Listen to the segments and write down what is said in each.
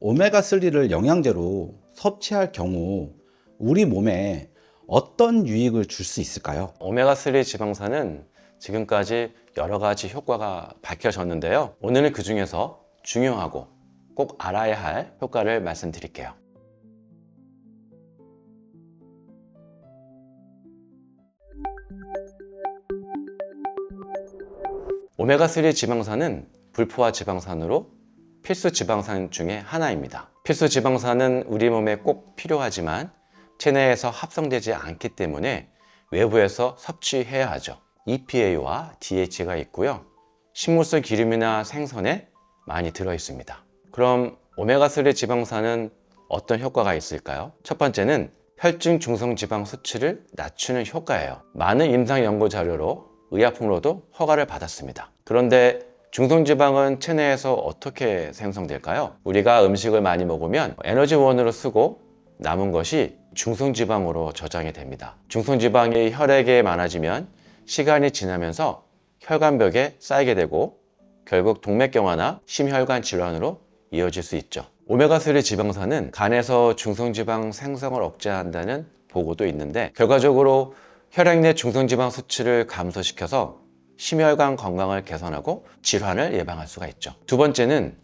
오메가3를 영양제로 섭취할 경우 우리 몸에 어떤 유익을 줄 수 있을까요? 오메가3 지방산은 지금까지 여러 가지 효과가 밝혀졌는데요. 오늘은 그 중에서 중요하고 꼭 알아야 할 효과를 말씀드릴게요. 오메가3 지방산은 불포화 지방산으로 필수 지방산 중에 하나입니다. 필수 지방산은 우리 몸에 꼭 필요하지만 체내에서 합성되지 않기 때문에 외부에서 섭취해야 하죠. EPA와 DHA가 있고요. 식물성 기름이나 생선에 많이 들어 있습니다. 그럼 오메가3 지방산은 어떤 효과가 있을까요? 첫 번째는 혈중 중성지방 수치를 낮추는 효과예요. 많은 임상 연구 자료로 의약품으로도 허가를 받았습니다. 그런데 중성지방은 체내에서 어떻게 생성될까요? 우리가 음식을 많이 먹으면 에너지원으로 쓰고 남은 것이 중성지방으로 저장이 됩니다. 중성지방이 혈액에 많아지면 시간이 지나면서 혈관벽에 쌓이게 되고 결국 동맥경화나 심혈관 질환으로 이어질 수 있죠. 오메가3 지방산은 간에서 중성지방 생성을 억제한다는 보고도 있는데 결과적으로 혈액 내 중성지방 수치를 감소시켜서 심혈관 건강을 개선하고 질환을 예방할 수가 있죠. 두 번째는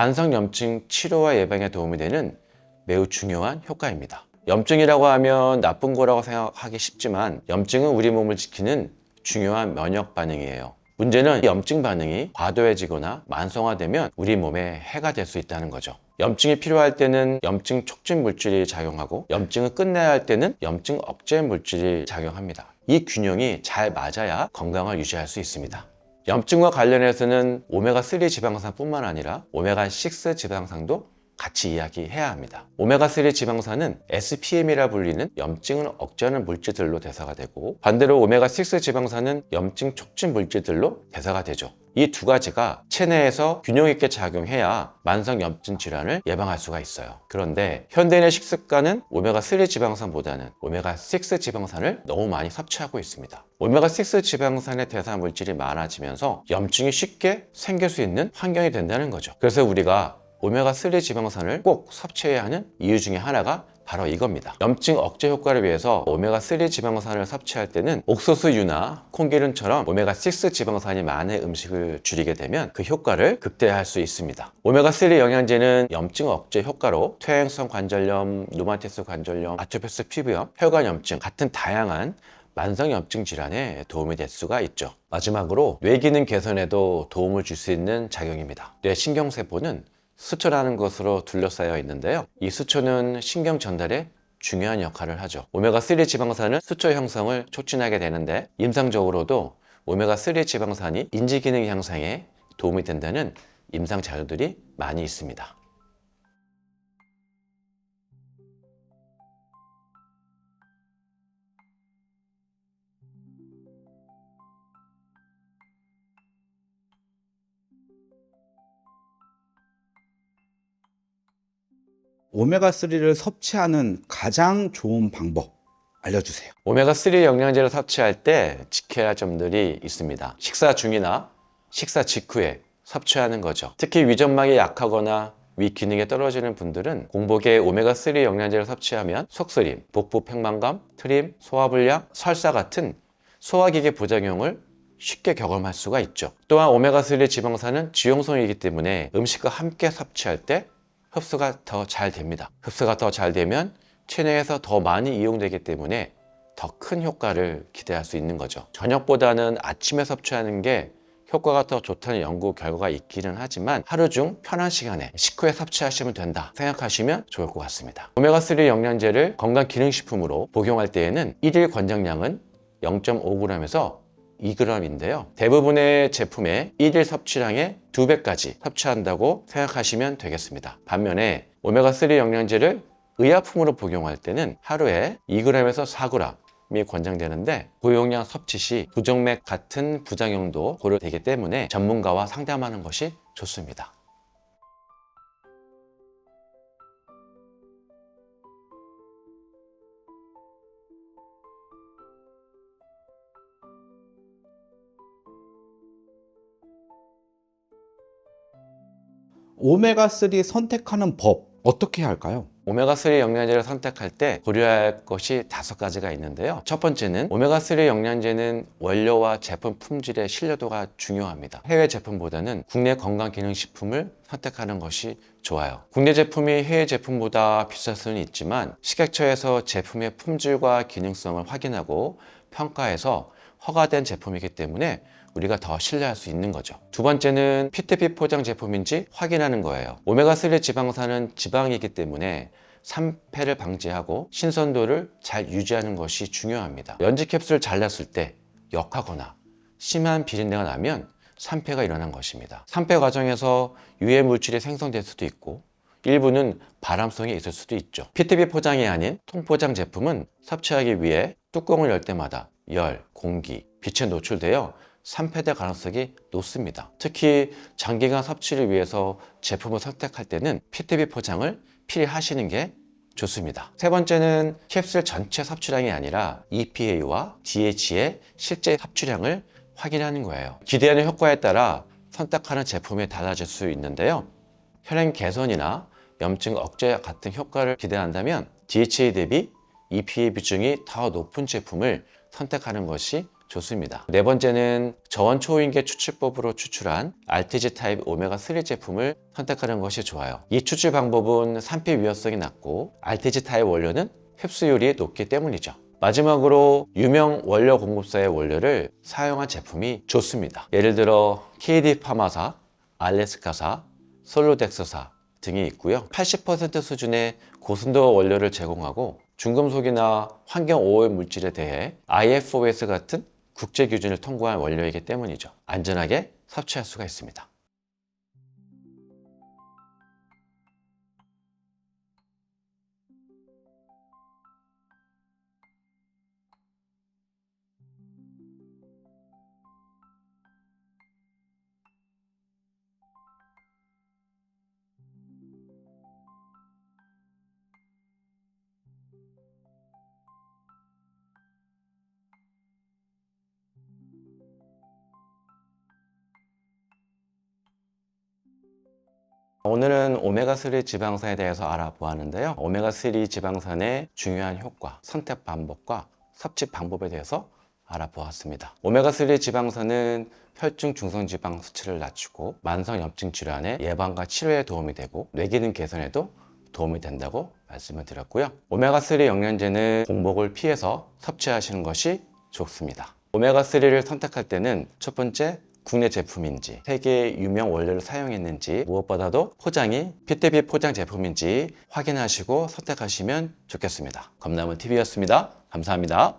만성염증 치료와 예방에 도움이 되는 매우 중요한 효과입니다. 염증이라고 하면 나쁜 거라고 생각하기 쉽지만 염증은 우리 몸을 지키는 중요한 면역 반응이에요. 문제는 염증 반응이 과도해지거나 만성화되면 우리 몸에 해가 될 수 있다는 거죠. 염증이 필요할 때는 염증 촉진 물질이 작용하고 염증을 끝내야 할 때는 염증 억제 물질이 작용합니다. 이 균형이 잘 맞아야 건강을 유지할 수 있습니다. 염증과 관련해서는 오메가3 지방산뿐만 아니라 오메가6 지방산도 같이 이야기해야 합니다. 오메가3 지방산은 SPM이라 불리는 염증을 억제하는 물질들로 대사가 되고 반대로 오메가6 지방산은 염증 촉진 물질들로 대사가 되죠. 이 두 가지가 체내에서 균형 있게 작용해야 만성 염증 질환을 예방할 수가 있어요. 그런데 현대인의 식습관은 오메가3 지방산보다는 오메가6 지방산을 너무 많이 섭취하고 있습니다. 오메가6 지방산의 대사 물질이 많아지면서 염증이 쉽게 생길 수 있는 환경이 된다는 거죠. 그래서 우리가 오메가3 지방산을 꼭 섭취해야 하는 이유 중에 하나가 바로 이겁니다. 염증 억제 효과를 위해서 오메가3 지방산을 섭취할 때는 옥수수유나 콩기름처럼 오메가6 지방산이 많은 음식을 줄이게 되면 그 효과를 극대화할 수 있습니다. 오메가3 영양제는 염증 억제 효과로 퇴행성 관절염, 루마티스 관절염, 아토피스 피부염, 혈관염증 같은 다양한 만성염증 질환에 도움이 될 수가 있죠. 마지막으로 뇌기능 개선에도 도움을 줄 수 있는 작용입니다. 뇌 신경세포는 수초라는 것으로 둘러싸여 있는데요. 이 수초는 신경 전달에 중요한 역할을 하죠. 오메가3 지방산은 수초 형성을 촉진하게 되는데 임상적으로도 오메가3 지방산이 인지기능 향상에 도움이 된다는 임상 자료들이 많이 있습니다. 오메가3를 섭취하는 가장 좋은 방법 알려주세요. 오메가3 영양제를 섭취할 때 지켜야 할 점들이 있습니다. 식사 중이나 식사 직후에 섭취하는 거죠. 특히 위점막이 약하거나 위 기능이 떨어지는 분들은 공복에 오메가3 영양제를 섭취하면 속쓰림, 복부 팽만감, 트림, 소화불량, 설사 같은 소화기계 부작용을 쉽게 경험할 수가 있죠. 또한 오메가3 지방산은 지용성이기 때문에 음식과 함께 섭취할 때 흡수가 더 잘 됩니다. 흡수가 더 잘 되면 체내에서 더 많이 이용되기 때문에 더 큰 효과를 기대할 수 있는 거죠. 저녁보다는 아침에 섭취하는 게 효과가 더 좋다는 연구 결과가 있기는 하지만 하루 중 편한 시간에 식후에 섭취하시면 된다 생각하시면 좋을 것 같습니다. 오메가3 영양제를 건강기능식품으로 복용할 때에는 1일 권장량은 0.5g에서 2g인데요. 대부분의 제품의 1일 섭취량의 2배까지 섭취한다고 생각하시면 되겠습니다. 반면에 오메가3 영양제를 의약품으로 복용할 때는 하루에 2g에서 4g이 권장되는데 고용량 섭취 시 부정맥 같은 부작용도 고려되기 때문에 전문가와 상담하는 것이 좋습니다. 오메가3 선택하는 법 어떻게 해야 할까요? 오메가3 영양제를 선택할 때 고려해야 할 것이 5가지가 있는데요. 첫 번째는 오메가3 영양제는 원료와 제품 품질의 신뢰도가 중요합니다. 해외 제품보다는 국내 건강기능식품을 선택하는 것이 좋아요. 국내 제품이 해외 제품보다 비쌀 수는 있지만 식약처에서 제품의 품질과 기능성을 확인하고 평가해서 허가된 제품이기 때문에 우리가 더 신뢰할 수 있는 거죠. 두 번째는 PTP 포장 제품인지 확인하는 거예요. 오메가3 지방산은 지방이기 때문에 산패를 방지하고 신선도를 잘 유지하는 것이 중요합니다. 연지 캡슐 잘랐을 때 역하거나 심한 비린내가 나면 산패가 일어난 것입니다. 산패 과정에서 유해 물질이 생성될 수도 있고 일부는 발암성이 있을 수도 있죠. PTP 포장이 아닌 통포장 제품은 섭취하기 위해 뚜껑을 열 때마다 열, 공기, 빛에 노출되어 산패될 가능성이 높습니다. 특히 장기간 섭취를 위해서 제품을 선택할 때는 PTP 포장을 필히 게 좋습니다. 세 번째는 캡슐 전체 섭취량이 아니라 EPA와 DH의 실제 섭취량을 확인하는 거예요. 기대하는 효과에 따라 선택하는 제품이 달라질 수 있는데요. 혈행 개선이나 염증 억제 같은 효과를 기대한다면 DHA 대비 EPA 비중이 더 높은 제품을 선택하는 것이 좋습니다. 네 번째는 저원초인계 추출법으로 추출한 RTG 타입 오메가3 제품을 선택하는 것이 좋아요. 이 추출 방법은 산패 위험성이 낮고 RTG 타입 원료는 흡수율이 높기 때문이죠. 마지막으로 유명 원료 공급사의 원료를 사용한 제품이 좋습니다. 예를 들어 KD 파마사, 알래스카사, 솔로덱스사 등이 있고요. 80% 수준의 고순도 원료를 제공하고 중금속이나 환경 오염 물질에 대해 IFOS 같은 국제 기준을 통과한 원료이기 때문이죠. 안전하게 섭취할 수가 있습니다. 오늘은 오메가3 지방산에 대해서 알아보았는데요. 오메가3 지방산의 중요한 효과, 선택 방법과 섭취 방법에 대해서 알아보았습니다. 오메가3 지방산은 혈중 중성지방 수치를 낮추고 만성염증 질환의 예방과 치료에 도움이 되고 뇌기능 개선에도 도움이 된다고 말씀을 드렸고요. 오메가3 영양제는 공복을 피해서 섭취하시는 것이 좋습니다. 오메가3를 선택할 때는 첫 번째, 국내 제품인지, 세계 유명 원료를 사용했는지, 무엇보다도 포장이 PTP 포장 제품인지 확인하시고 선택하시면 좋겠습니다. 검남은 TV였습니다. 감사합니다.